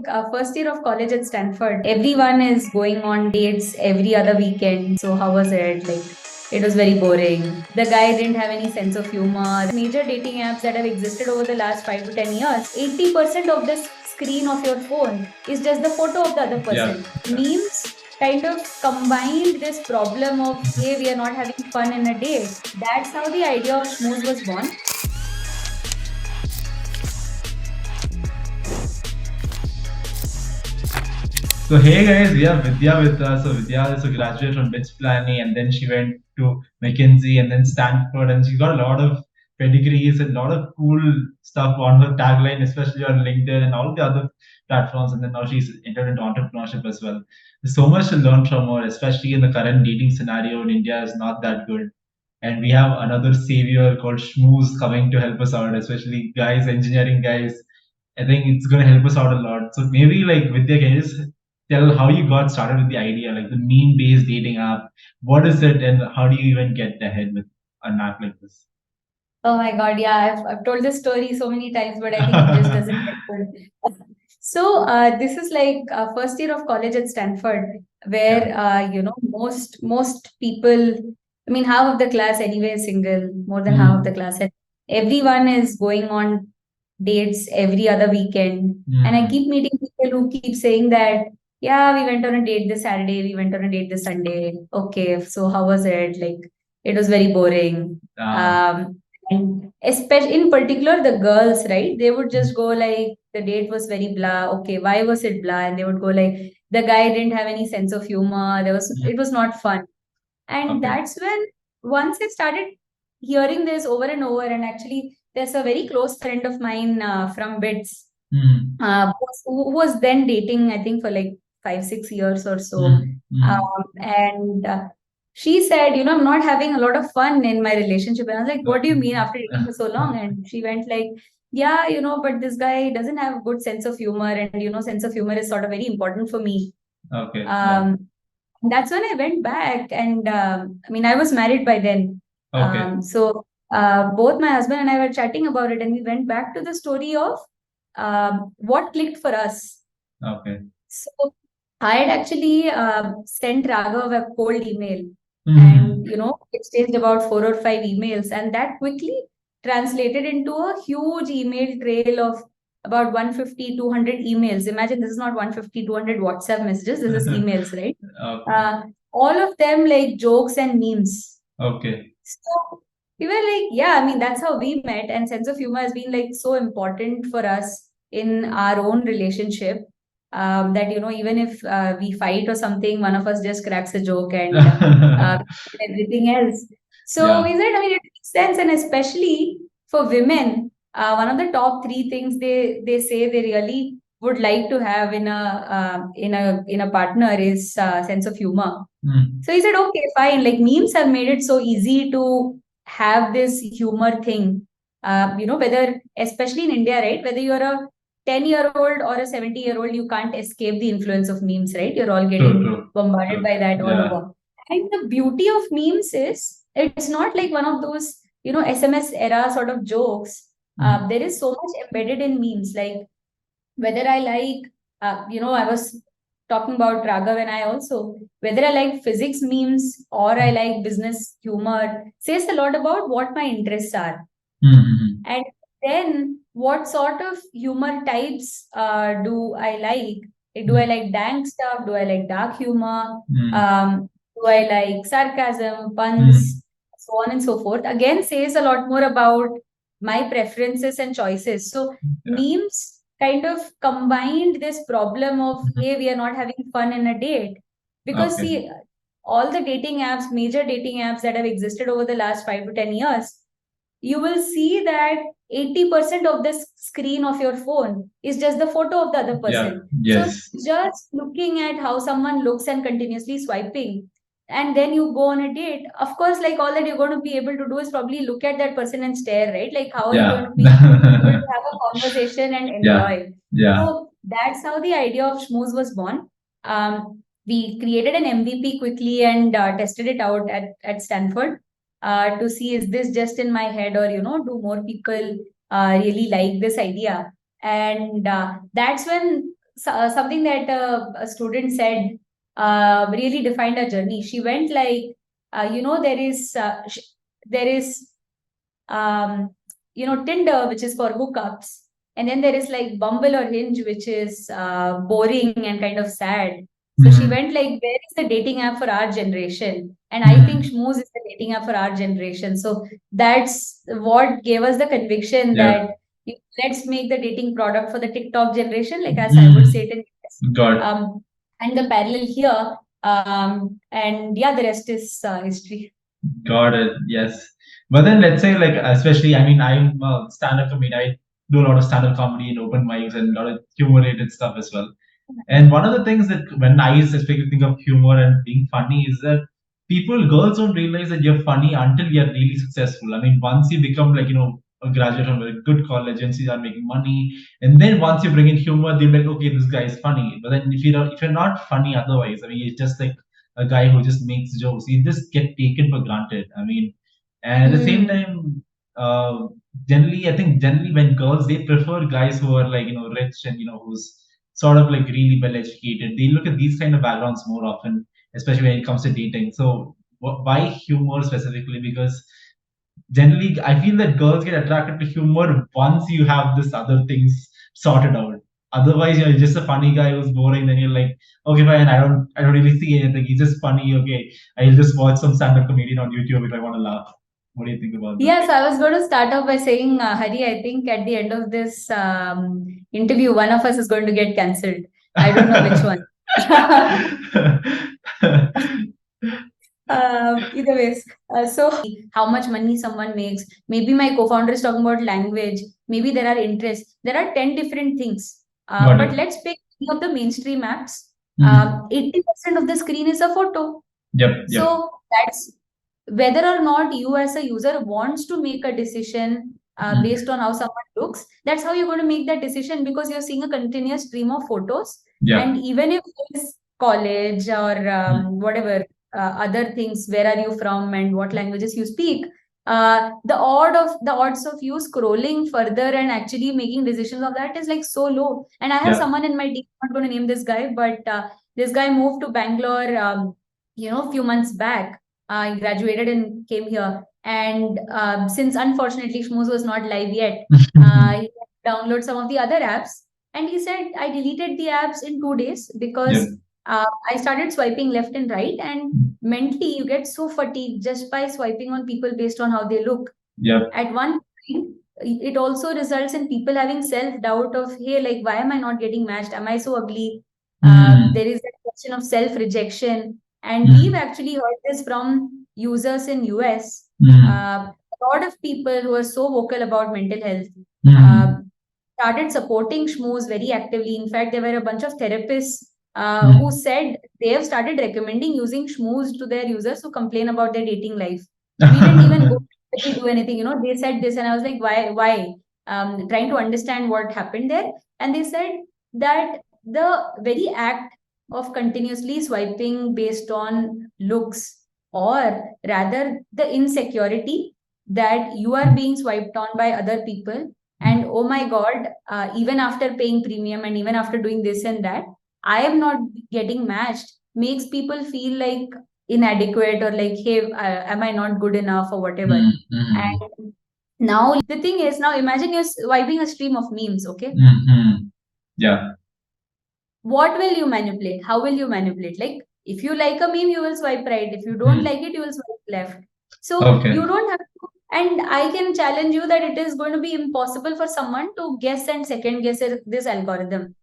first year of college at Stanford. Everyone is going on dates every other weekend. So how was it? Like, it was very boring. The guy didn't have any sense of humor. Major dating apps that have existed over the last 5 to 10 years, 80% of the screen of your phone is just the photo of the other Yeah. person. Memes kind of combined this problem of, hey, we are not having fun in a date. That's how the idea of schmooze was born. So hey guys, we have Vidya with us. So Vidya is a graduate from BITS Pilani, and then she went to McKinsey and then Stanford, and she got a lot of pedigrees and a lot of cool stuff on her tagline, especially on LinkedIn and all the other platforms. And then now she's entered into entrepreneurship as well. There's so much to learn from her, especially in the current dating scenario in India is not that good. And we have another savior called Schmooze coming to help us out, especially guys, engineering guys. I think it's going to help us out a lot. So maybe like Vidya, can you just tell how you got started with the idea, like the meme-based dating app? What is it, and how do you even get ahead with an app like this? Oh my God, yeah, I've told this story so many times, but I think it just doesn't get good. So, this is like first year of college at Stanford, Yeah. where most people, I mean, half of the class anyway is single, more than half of the Mm. class, and everyone is going on dates every other weekend. And I Mm. keep meeting people who keep saying that, yeah, we went on a date this Saturday, we went on a date this Sunday. Okay, so how was it? Like, it was very boring. Uh, Um, and especially in particular the girls, right? They would just go like the date was very blah. Okay, why was it blah? And they would go like the guy didn't have any sense of humor. mm. It was not fun. And Okay. that's when once I started hearing this over and over, and actually there's a very close friend of mine from BITS Mm. who was then dating, I think, for like 5, 6 years or so. Mm. Mm. And she said, I'm not having a lot of fun in my relationship. And I was like, what do you mean after dating for so long? And she went like, yeah, but this guy doesn't have a good sense of humor. And, sense of humor is sort of very important for me. Okay. Yeah. Um, that's when I went back. And I mean, I was married by then. Okay. So both my husband and I were chatting about it. And we went back to the story of what clicked for us. Okay. So I had actually sent Raghav a cold email Mm. and, exchanged about 4 or 5 emails, and that quickly translated into a huge email trail of about 150, 200 emails. Imagine this is not 150, 200 WhatsApp messages, this is emails, right? Okay. Uh, all of them like jokes and memes. Okay. So we were like, yeah, I mean, that's how we met. And sense of humor has been like so important for us in our own relationship that, even if we fight or something, one of us just cracks a joke and everything else. So Yeah. we said, I mean, it makes sense. And especially for women, one of the top three things they say they really would like to have in a partner is sense of humor. Mm. So he said, okay, fine. Like memes have made it so easy to have this humor thing. Whether, especially in India, right? Whether you're a 10-year-old or a 70-year-old, you can't escape the influence of memes, right? You're all True. getting True. bombarded True. by that all Yeah. over. And the beauty of memes is it's not like one of those, SMS era sort of jokes. Mm. There is so much embedded in memes. Like whether I like, I was talking about Raghav and I also, whether I like physics memes or I like business humor, says a lot about what my interests are. Mm. And then what sort of humor types do I like? Do I Mm. like dank stuff? Do I like dark humor? Mm. Do I like sarcasm, Mm. puns, so on and so forth? Again, says a lot more about my preferences and choices. So Yeah. memes kind of combined this problem of, Mhm. hey, we are not having fun in a date. Because Okay. see, all the dating apps, major dating apps that have existed over the last 5 to 10 years, you will see that 80% of the screen of your phone is just the photo of the other Yeah. person. So Yes. just looking at how someone looks and continuously swiping, and then you go on a date, of course, like all that you're going to be able to do is probably look at that person and stare, right? Like how are you going Yeah. to be able to have a conversation and Yeah. enjoy? Yeah. So that's how the idea of Schmooze was born. We created an MVP quickly and tested it out at Stanford to see is this just in my head, or do more people really like this idea. And that's when something that a student said really defined her journey. She went like, there is um, Tinder, which is for hookups. And then there is like Bumble or Hinge, which is boring and kind of sad. So she went like, where is the dating app for our generation? And I think Schmooze is the dating app for our generation. So that's what gave us the conviction Yeah. that let's make the dating product for the TikTok generation, like as I would say it in US. Got it. And the parallel here. And yeah, the rest is history. Got it. Yes. But then let's say like especially I mean I'm a stand-up comedian. I do a lot of stand-up comedy and open mics and a lot of humor related stuff as well. And one of the things that when I especially think of humor and being funny is that girls don't realize that you're funny until you're really successful. I mean, once you become like, a graduate from a good college and you are making money, and then once you bring in humor, they're like, okay, this guy is funny. But then if you're not funny otherwise, I mean, you're just like a guy who just makes jokes. You just get taken for granted. I mean, and at the same time, uh, generally when girls they prefer guys who are like rich and who's sort of like really well educated. They look at these kind of backgrounds more often, especially when it comes to dating. So why humor specifically? Because generally, I feel that girls get attracted to humor once you have this other things sorted out. Otherwise, you're just a funny guy who's boring. Then you're like, okay, fine. I don't really see anything. He's just funny. Okay, I'll just watch some stand-up comedian on YouTube if I want to laugh. What do you think about that? Yes, I was going to start off by saying, Hari, I think at the end of this interview, one of us is going to get cancelled. I don't know which one. Either ways, so how much money someone makes. Maybe my co-founder is talking about language. Maybe there are interests. There are 10 different things. But let's pick any of the mainstream apps. 80% of the screen is a photo. Yep. So that's whether or not you as a user wants to make a decision based on how someone looks. That's how you're going to make that decision, because you're seeing a continuous stream of photos. Yeah. And even if it's college or whatever other things, where are you from and what languages you speak, the odds of you scrolling further and actually making decisions of that is like so low. And I have someone in my team, I'm not going to name this guy, but this guy moved to Bangalore a few months back. He graduated and came here. And since unfortunately Schmooze was not live yet, he downloaded some of the other apps. And he said, I deleted the apps in 2 days because I started swiping left and right. And mentally, you get so fatigued just by swiping on people based on how they look. At one point, it also results in people having self-doubt of, hey, like, why am I not getting matched? Am I so ugly? There is that question of self-rejection. And we've actually heard this from users in US. A lot of people who are so vocal about mental health started supporting Schmooze very actively. In fact, there were a bunch of therapists who said they have started recommending using Schmooze to their users who complain about their dating life. We didn't even go to do anything. They said this, and I was like, why? Trying to understand what happened there. And they said that the very act of continuously swiping based on looks, or rather the insecurity that you are being swiped on by other people, and oh my god, even after paying premium and even after doing this and that, I am not getting matched, makes people feel like inadequate, or like, hey, am I not good enough or whatever. And now the thing is, now imagine you're swiping a stream of memes, okay? Yeah. What will you manipulate? How will you manipulate? Like, if you like a meme, you will swipe right. If you don't like it, you will swipe left. So you don't have to. And I can challenge you that it is going to be impossible for someone to guess and second guess this algorithm.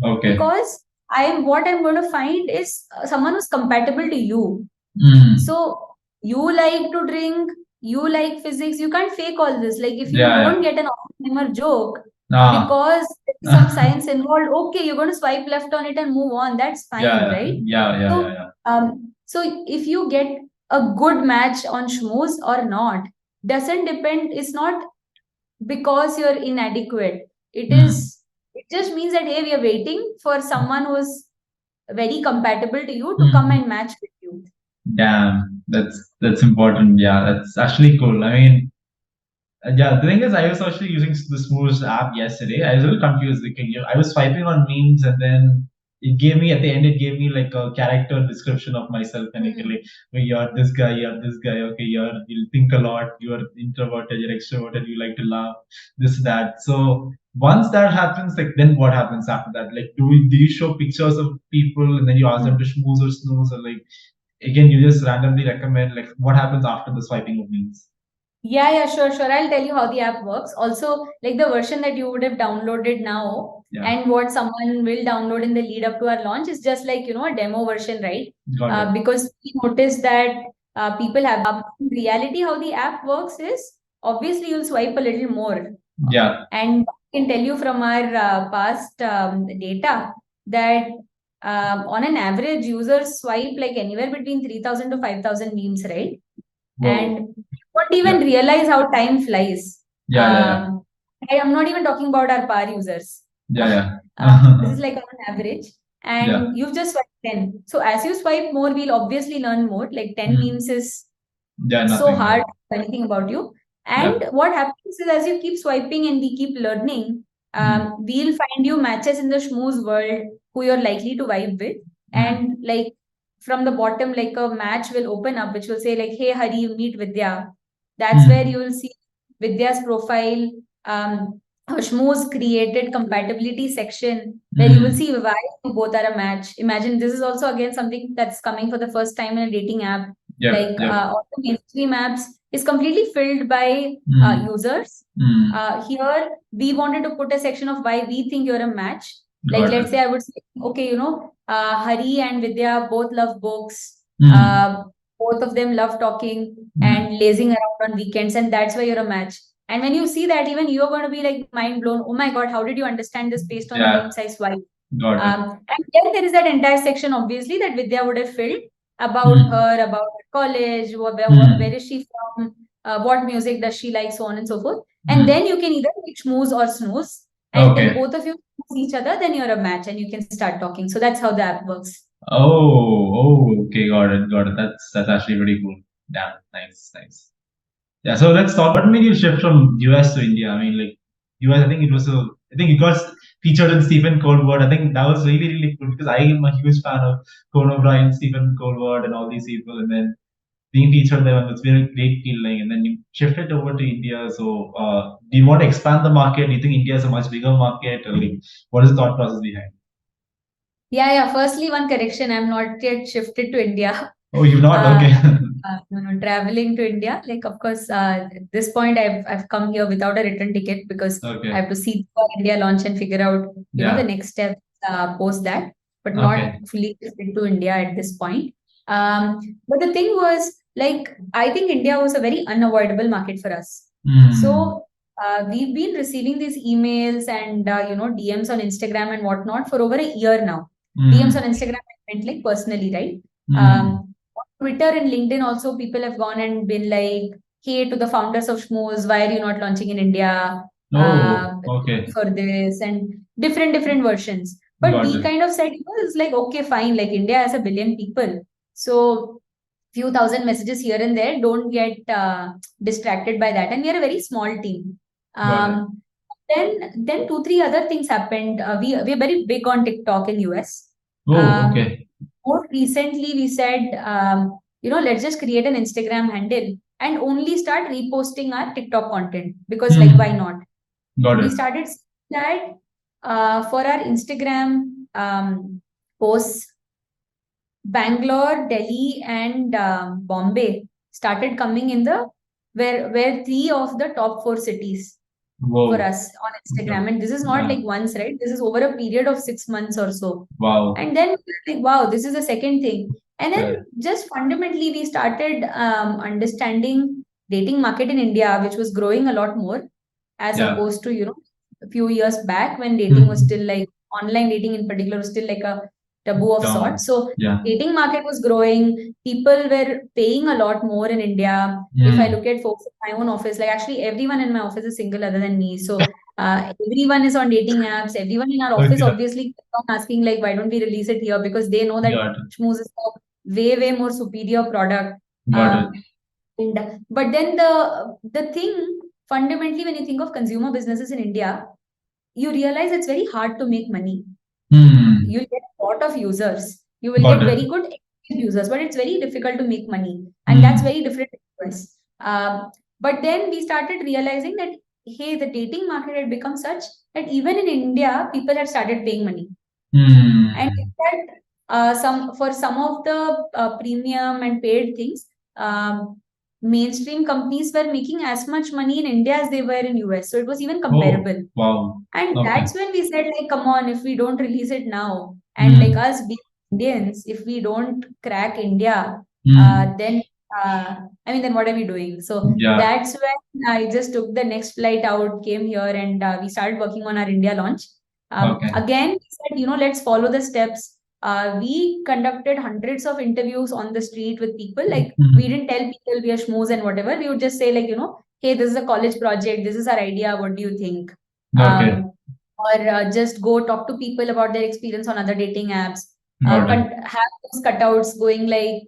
Okay. Because what I'm going to find is someone who's compatible to you. So you like to drink, you like physics, you can't fake all this. Like, if you don't get an Oppenheimer joke because there's some science involved, okay, you're going to swipe left on it and move on. That's fine, right? So if you get a good match on Schmooze or not doesn't depend. It's not because you're inadequate. It just means that, hey, we are waiting for someone who's very compatible to you to come and match with you. Damn, that's important. Yeah, that's actually cool. I mean, Yeah, the thing is, I was actually using the Schmooze app yesterday. I was a little confused. Like, I was swiping on memes, and then it gave me at the end. It gave me like a character description of myself, and it Hmm. like, well, you're this guy, you're this guy. Okay, you think a lot. You're introverted, you're extroverted. You like to laugh, this that. So once that happens, like then what happens after that? Like, do you show pictures of people, and then you ask them to schmooze or snooze, or like again you just randomly recommend like what happens after the swiping of memes? Yeah, yeah, sure, sure. I'll tell you how the app works. Also, like the version that you would have downloaded now Yeah, and what someone will download in the lead up to our launch is just like, a demo version, right? got it. Because we noticed that people have, in reality, how the app works is obviously you'll swipe a little more. Yeah. And I can tell you from our past data that on an average, users swipe like anywhere between 3,000 to 5,000 memes, right? Whoa. And don't even Yeah. realize how time flies. Yeah. Yeah. Yeah. I am not even talking about our power users. Yeah. This is Yeah. like on average, Yeah. and you've just swiped 10. So as you swipe more, we'll obviously learn more. Like 10 Hmm. memes is Yeah. so Nothing. hard Yeah. to know anything about you. Yeah. And what happens is as you keep swiping and we keep learning, Hmm. we'll find you matches in the schmooze world who you're likely to vibe with. Hmm. And like from the bottom, like a match will open up, which will say like, "Hey, Hari, you meet Vidya." That's where Hmm. you will see Vidya's profile. Schmooze created compatibility section where you will Hmm. see why you both are a match. Imagine this is also again something that's coming for the first time in a dating app. Yep. Like Yep. all the mainstream apps is completely filled by Hmm. users. Hmm. Here we wanted to put a section of why we think you're a match. Like Got let's say it. I would say, okay, Hari and Vidya both love books. Hmm. Uh, both of them love talking Hmm. and lazing around on weekends, and that's why you're a match. And when you see that, even you're going to be like mind blown. Oh my God, how did you understand this based on the Yeah. meme size? Why? Got it. And then there is that entire section, obviously, that Vidya would have filled about Hmm. her, about her college, where Hmm. is she from, what music does she like, so on and so forth. And Hmm. then you can either make schmooze or snooze. And if Okay. both of you snooze each other, then you're a match and you can start talking. So that's how the app works. Oh. Okay. Got it. Got it. That's actually pretty cool. Damn. Nice. Nice. Yeah, so let's talk. What made you shift from US to India? I mean, like US, I think it was a, I think it got featured in Stephen Colbert. I think that was really, really good because I am a huge fan of Conan O'Brien, Stephen Colbert, and all these people. And then being featured there was very great feeling. And then you shifted over to India. So, do you want to expand the market? Do you think India is a much bigger market? Or like, what is the thought process behind? Yeah, yeah. Firstly, one correction. I'm not yet shifted to India. Oh, you've not? Uh, Okay. traveling to India. Like, of course, at this point, I've come here without a return ticket because I Okay. have to see the India launch and figure out, the Yeah. next steps post that, but not Okay. fully shifted to India at this point. Um, but the thing was, like, I think India was a very unavoidable market for us. Hmm. So we've been receiving these emails and DMs on Instagram and whatnot for over a year now. DMs on Hmm. Instagram I meant like personally, right? Hmm. Um, Twitter and LinkedIn also people have gone and been like, hey, to the founders of Schmooze, why are you not launching in India? Oh, okay. For this and different versions. But Got we it. kind of said, it's like, okay, fine, like India has a billion people. So few thousand messages here and there, don't get distracted by that. And we are a very small team. Got it. Then two, three other things happened. We're very big on TikTok in US. Oh, Um, okay. More recently, we said, let's just create an Instagram handle and only start reposting our TikTok content because, like, why Hmm. not? Got We it. started that for our Instagram posts. Bangalore, Delhi, and Bombay started coming in the where three of the top four cities for Whoa. us on Okay. Instagram. And this is not Yeah. like once, right? This is over a period of 6 months or so. Wow. And then we're like, wow, this is the second thing. And then Okay. just fundamentally, we started understanding dating market in India, which was growing a lot more as Yeah. opposed to, a few years back when dating was Hmm. still like online dating in particular was still like a taboo of Down. sorts. So Yeah. dating market was growing. People were paying a lot more in India. If I Hmm. look at folks in my own office, like actually everyone in my office is single other than me. So everyone is on dating apps. Everyone in our office Okay. obviously kept on asking like, why don't we release it here? Because they know that Got it. Schmooze is a way more superior product. Got it. Um, and but then the thing. fundamentally, when you think of consumer businesses in India, you realize it's very hard to make money. Hmm. You'll get a lot of users. You will Got get it. very good users, but it's very difficult to make money. And that's very different in US. But then we started realizing that, hey, the dating market had become such that even in India, people had started paying money. And in fact, some of the premium and paid things, mainstream companies were making as much money in India as they were in US. So it was even comparable. Oh, wow. And Okay. that's when we said, like, come on, if we don't release it now, and like us being Indians, if we don't crack India, then then what are we doing? So Yeah. that's when I just took the next flight out, came here, and we started working on our India launch. Okay. Again, we said, let's follow the steps. We conducted hundreds of interviews on the street with people. Like, we didn't tell people we are schmooze and whatever. We would just say, like, hey, this is a college project. This is our idea. What do you think? Okay. Or just go talk to people about their experience on other dating apps. Got it. Have those cutouts going like,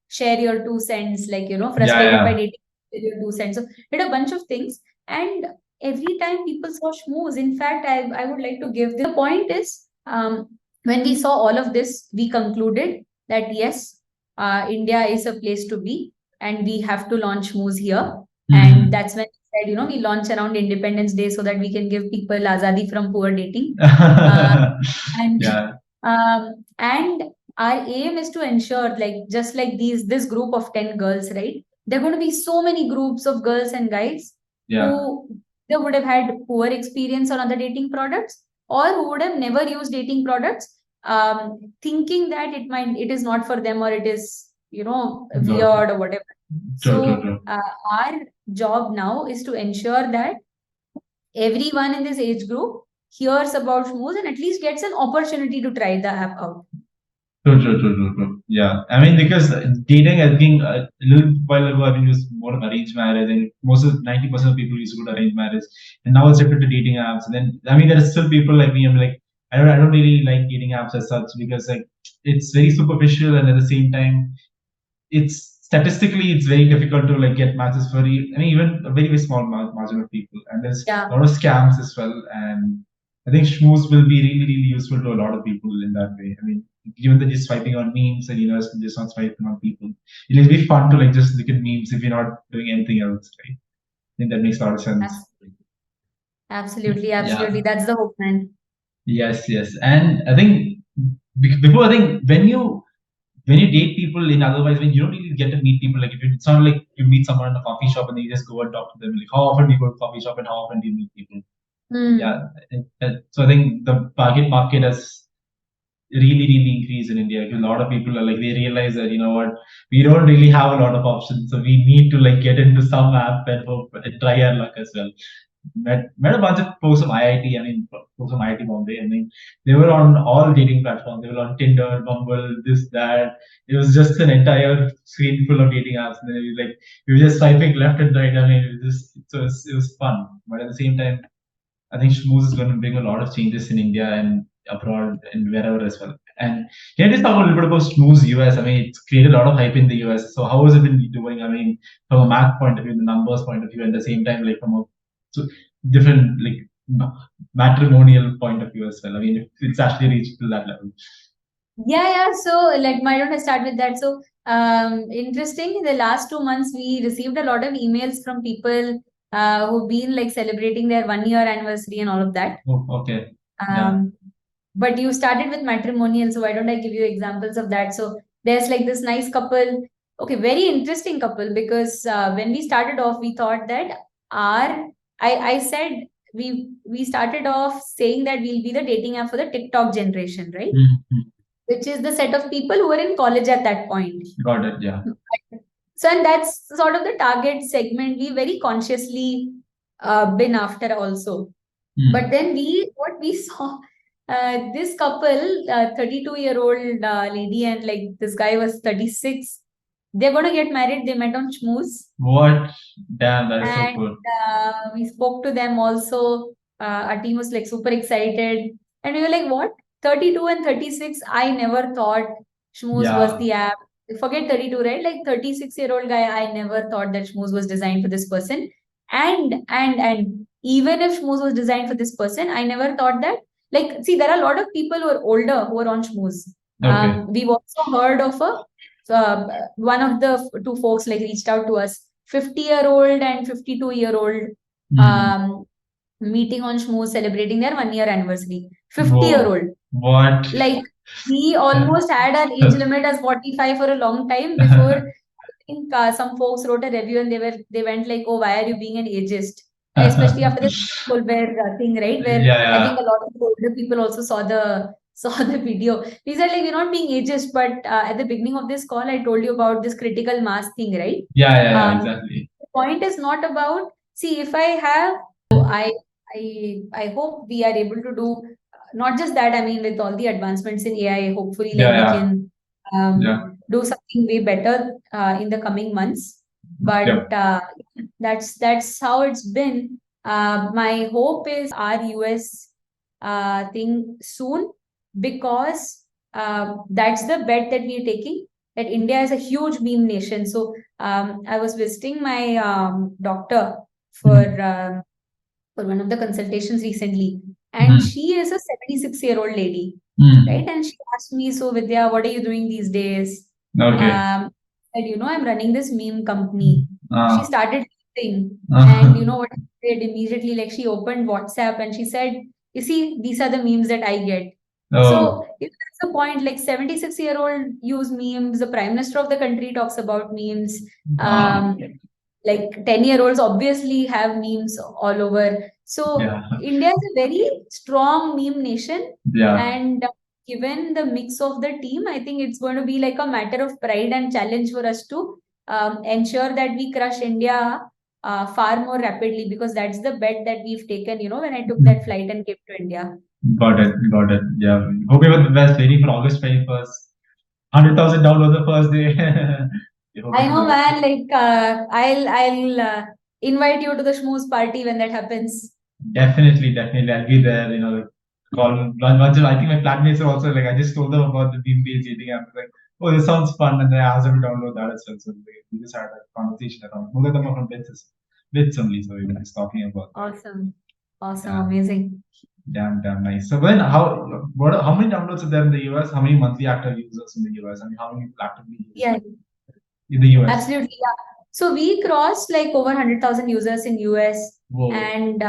share your 2 cents, like, frustrated Yeah. by dating, share your 2 cents. So did a bunch of things. And every time people saw schmooze, in fact, I would like to give the point is, when we saw all of this, we concluded that yes, India is a place to be, and we have to launch schmooze here. And that's when we said, we launch around Independence Day so that we can give people azadi from poor dating. And Yeah. and our aim is to ensure, like, just like this group of 10 girls, right? There are going to be so many groups of girls and guys who they would have had poor experience on other dating products, or who would have never used dating products, thinking that it is not for them, or it is weird or whatever. So our job now is to ensure that everyone in this age group hears about schmooze and at least gets an opportunity to try the app out. True. Yeah, I mean, because dating, I think a little while ago, I mean, it was more of arranged marriage, and most of 90% of people used to go to arranged marriage, and now it's shifted to dating apps. And then, I mean, there are still people like me. I'm like, I don't really like dating apps as such because like it's very superficial, and at the same time, it's statistically it's very difficult to like get matches for even a very small margin of people, and there's a lot of scams as well. And I think schmooze will be really useful to a lot of people in that way. I mean, given that you're swiping on memes and just not swiping on people, it'll be fun to like just look at memes if you're not doing anything else, right? I think that makes a lot of sense. Absolutely. That's the hope, man. Yes. And I think before, I think when you date people in otherwise when you don't really get to meet people, like if it's not like you meet someone in a coffee shop and then you just go and talk to them, like how often do you go to coffee shop and how often do you meet people? Yeah. So I think the target market has really increased in India. A lot of people are like they realize that what, we don't really have a lot of options, so we need to like get into some app and hope and try our luck as well. Met a bunch of folks from IIT. I mean, folks from IIT Bombay. I mean, they were on all dating platforms. They were on Tinder, Bumble, this, that. It was just an entire screen full of dating apps. And then it was like you were just swiping left and right. I mean, it was fun. But at the same time, I think Schmooze is going to bring a lot of changes in India and abroad and wherever as well. And can you just talk a little bit about Schmooze US? I mean, it's created a lot of hype in the US. So how has it been doing? I mean, from a math point of view, the numbers point of view, and at the same time, like from a different like matrimonial point of view as well. I mean, it's actually reached to that level. Yeah. So, like, why don't I start with that? So, interesting. In the last 2 months, we received a lot of emails from people who've been like celebrating their 1 year anniversary and all of that. Oh, okay. But you started with matrimonial, so why don't I give you examples of that? So there's like this nice couple. Okay, very interesting couple, because when we started off, we thought that I said we started off saying that we'll be the dating app for the TikTok generation, right? Which is the set of people who were in college at that point. Got it. Yeah. So, and that's sort of the target segment we very consciously been after also. But then what we saw, this couple, 32-year-old lady and like this guy was 36. They're going to get married. They met on Schmooze. What? Damn, that's so cool. We spoke to them also. Our team was like super excited. And we were like, what? 32 and 36? I never thought Schmooze was the app. Forget 32, right? Like 36-year-old guy, I never thought that Schmooze was designed for this person. And even if Schmooze was designed for this person, I never thought that. Like, see, there are a lot of people who are older who are on Schmooze. Okay. We've also heard of one of the two folks like reached out to us, 50-year-old and 52-year-old, um, meeting on Schmooze, celebrating their 1 year anniversary. 50-year-old. What? Like, we almost had our age limit as 45 for a long time before. I think some folks wrote a review and they went like, "Oh, why are you being an ageist?" Especially after the Colbert thing, right? Where Yeah, I yeah. think a lot of the older people also saw the saw the video. We said like, we're not being ageist, but at the beginning of this call, I told you about this critical mass thing, right? Yeah, exactly. The point is not about, see, if I have, I hope we are able to do not just that. I mean, with all the advancements in AI, hopefully, like we can do something way better in the coming months. But that's how it's been. My hope is our US thing soon, because that's the bet that we're taking. That India is a huge meme nation. So I was visiting my doctor for for one of the consultations recently, and she is a 76-year-old lady, right? And she asked me, "So Vidya, what are you doing these days?" Okay. Said, I'm running this meme company. She started laughing, Uh-huh. and you know what she did immediately? Like, she opened WhatsApp and she said, "You see, these are the memes that I get." So that's the point. Like, 76-year-old use memes. The prime minister of the country talks about memes. Like 10-year-olds obviously have memes all over. So India is a very strong meme nation. And given the mix of the team, I think it's going to be like a matter of pride and challenge for us to ensure that we crush India far more rapidly, because that's the bet that we've taken, when I took that flight and came to India. Got it. Yeah. Hope you were the best, waiting for August 21st. 100,000 downloads the first day. I know, man. Like, I'll invite you to the Schmooze party when that happens. Definitely. I'll be there, call lunch. I think my flatmates are also like, I just told them about the beam page eating. I'm like, oh, this sounds fun. And then I asked them to download that as well. So we just had a conversation around. Most of them are from BITS only. So we were just talking about that. Awesome. Amazing. Damn nice. So then how many downloads are there in the US? How many monthly active users in the US? I mean, how many people actively use Yeah, in the US? absolutely. Yeah. So we crossed like over 100,000 users in US. Whoa. And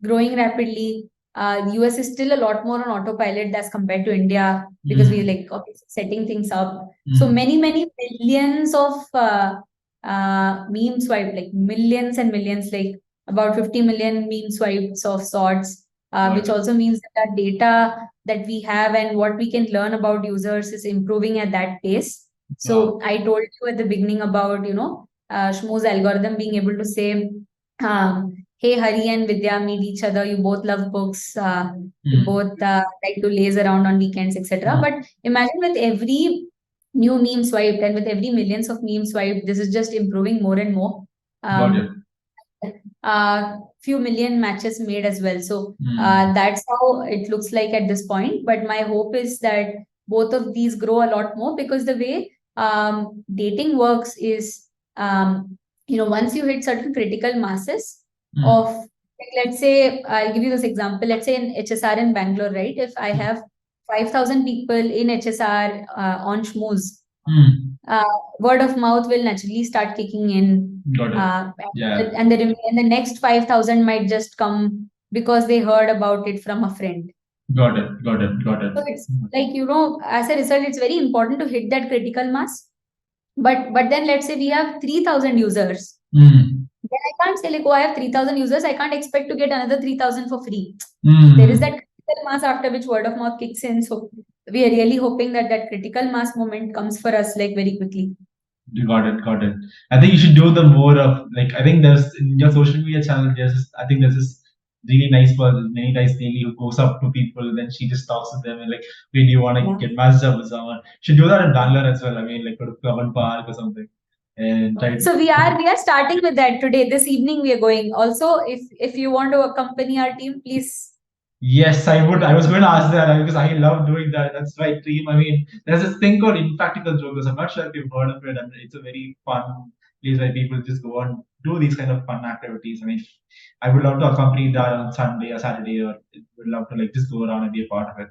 growing rapidly. US is still a lot more on autopilot as compared to India, because we're like setting things up. So many millions of meme swipe, like millions and millions, like about 50 million meme swipes of sorts, which also means that the data that we have and what we can learn about users is improving at that pace. So I told you at the beginning about, Schmooze algorithm being able to say, "Hey, Hari and Vidya, meet each other. You both love books. You both like to laze around on weekends, etc." But imagine with every new meme swiped and with every millions of memes swiped, this is just improving more and more. Few million matches made as well. So that's how it looks like at this point. But my hope is that both of these grow a lot more, because the way dating works is, once you hit certain critical masses of, like, let's say, I'll give you this example. Let's say in HSR in Bangalore, right? If I have 5,000 people in HSR on Schmooze, word of mouth will naturally start kicking in. And the next 5,000 might just come because they heard about it from a friend. Got it. So it's like, as a result, it's very important to hit that critical mass. But then let's say we have 3,000 users. Then I can't say like, oh, I have 3,000 users. I can't expect to get another 3,000 for free. There is that critical mass after which word of mouth kicks in. So we are really hoping that that critical mass moment comes for us like very quickly. You got it. I think you should do the more of, like, I think there's in your social media channel, there's this really nice person, very nice lady who goes up to people, then she just talks to them and like, wait, do you want to get matched up with someone? Should do that in Bangalore as well. I mean, like, go to Kavan Park or something. And so we are starting with that today. This evening we are going. Also, if you want to accompany our team, please. Yes, I would. I was going to ask that because I love doing that. That's my dream. I mean, there's this thing called Impractical Jokers. I'm not sure if you've heard of it. And it's a very fun place where people just go on do these kind of fun activities. I mean, I would love to accompany that on Sunday or Saturday, or would love to like just go around and be a part of it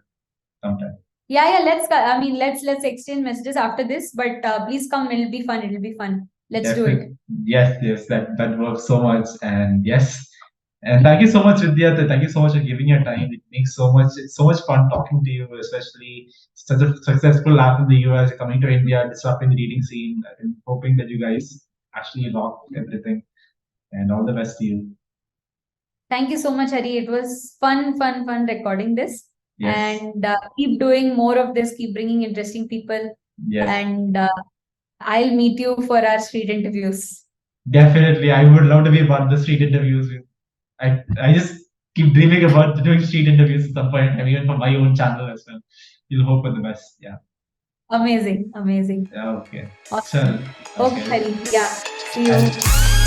sometime. Yeah, I mean, let's exchange messages after this, but please come. It'll be fun. It'll be fun. Let's do it. Yes, that works so much, and yes. And thank you so much, Vidya. Thank you so much for giving your time. It makes it's so much fun talking to you, especially such a successful app in the US coming to India, disrupting the dating scene. I'm hoping that you guys actually rock everything. And all the best to you. Thank you so much, Hari. It was fun recording this. Yes. And keep doing more of this. Keep bringing interesting people. Yes. And I'll meet you for our street interviews. Definitely, I would love to be part of the street interviews. I just keep dreaming about doing street interviews at some point, and even for my own channel as well. You'll hope for the best. Yeah. Amazing. Yeah, okay. Awesome. Chal. Okay, Hari. Yeah. See you.